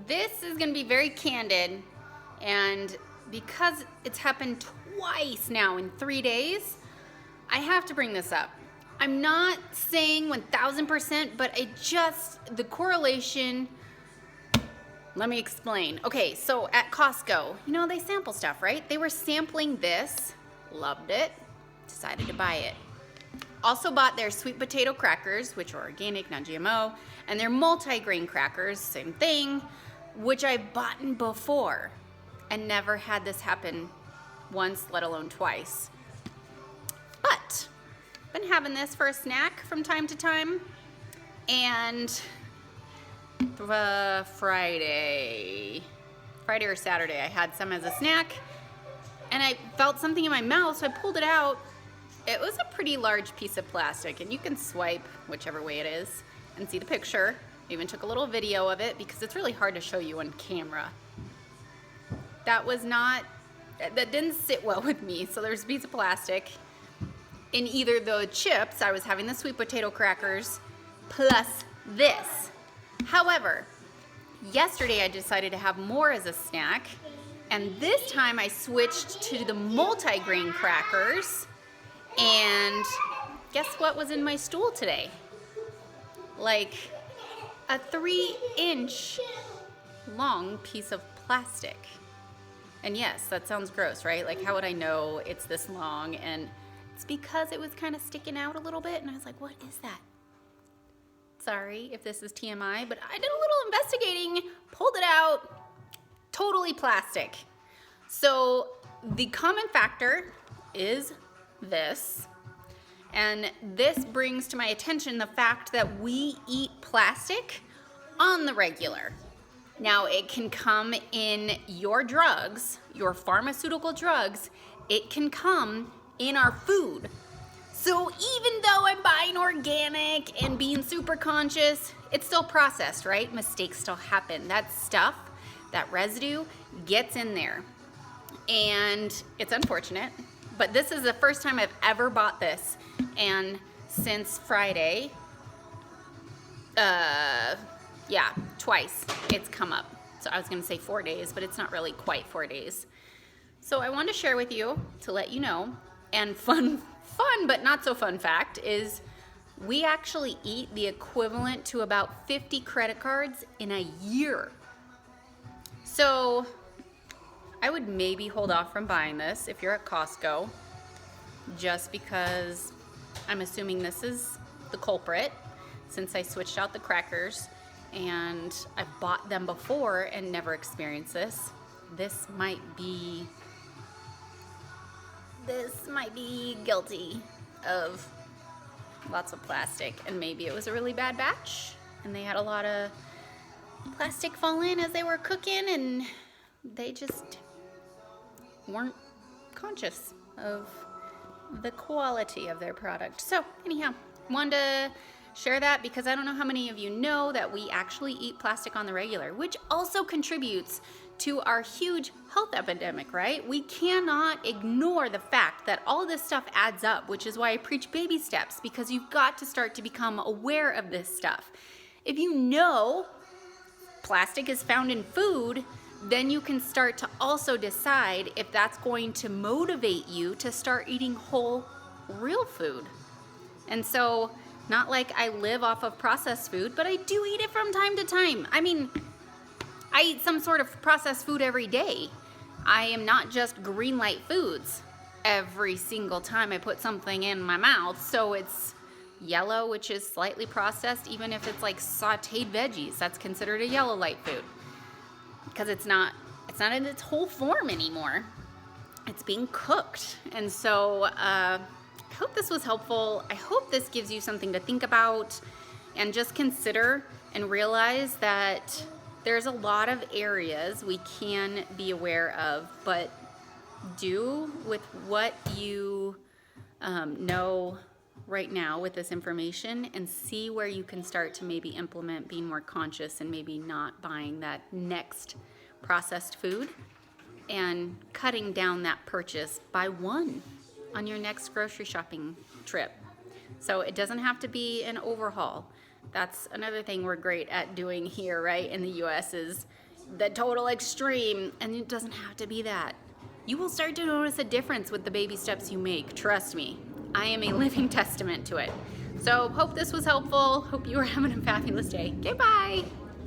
this is gonna be very candid, and because it's happened twice now in 3 days, I have to bring this up. I'm not saying 1000%, but the correlation, let me explain. Okay, so at Costco, you know, they sample stuff, right? They were sampling this, loved it, decided to buy it. Also bought their sweet potato crackers, which are organic, non-GMO, and their multi-grain crackers, same thing, which I've bought before and never had this happen once, let alone twice. But been having this for a snack from time to time, and Friday or Saturday I had some as a snack, and I felt something in my mouth, so I pulled it out. It was a pretty large piece of plastic, and you can swipe whichever way it is and see the picture. I even took a little video of it because it's really hard to show you on camera. That didn't sit well with me. So there's a piece of plastic in either the chips, I was having the sweet potato crackers, plus this. However, yesterday I decided to have more as a snack, and this time I switched to the multi-grain crackers, and guess what was in my stool today? Like a 3-inch long piece of plastic. And yes, that sounds gross, right? Like, how would I know it's this long? And it's because it was kind of sticking out a little bit, and I was like, what is that? Sorry if this is TMI, but I did a little investigating, pulled it out, totally plastic. So the common factor is this, and this brings to my attention the fact that we eat plastic on the regular. Now, it can come in your drugs, your pharmaceutical drugs. It can come in our food. So even though I'm buying organic and being super conscious, it's still processed, right? Mistakes still happen. That stuff, that residue gets in there. And it's unfortunate, but this is the first time I've ever bought this. And since Friday, twice it's come up. So I was gonna say 4 days, but it's not really quite 4 days. So I wanted to share with you to let you know, and fun but not so fun fact is we actually eat the equivalent to about 50 credit cards in a year. So I would maybe hold off from buying this if you're at Costco, just because I'm assuming this is the culprit, since I switched out the crackers and I've bought them before and never experienced this. This might be guilty of lots of plastic, and maybe it was a really bad batch and they had a lot of plastic fall in as they were cooking, and they just weren't conscious of the quality of their product. So anyhow, wanted to share that because I don't know how many of you know that we actually eat plastic on the regular, which also contributes to our huge health epidemic, right? We cannot ignore the fact that all this stuff adds up, which is why I preach baby steps, because you've got to start to become aware of this stuff. If you know plastic is found in food, then you can start to also decide if that's going to motivate you to start eating whole, real food. And so, not like I live off of processed food, but I do eat it from time to time. I mean, I eat some sort of processed food every day. I am not just green light foods every single time I put something in my mouth. So it's yellow, which is slightly processed, even if it's like sauteed veggies, that's considered a yellow light food, because it's not in its whole form anymore. It's being cooked. And so I hope this was helpful. I hope this gives you something to think about and just consider and realize that there's a lot of areas we can be aware of, but do with what you know right now with this information, and see where you can start to maybe implement being more conscious and maybe not buying that next processed food, and cutting down that purchase by one on your next grocery shopping trip. So it doesn't have to be an overhaul. That's another thing we're great at doing here, right, in the US, is the total extreme, and it doesn't have to be that. You will start to notice a difference with the baby steps you make, trust me. I am a living testament to it. So hope this was helpful. Hope you are having a fabulous day. Okay, bye.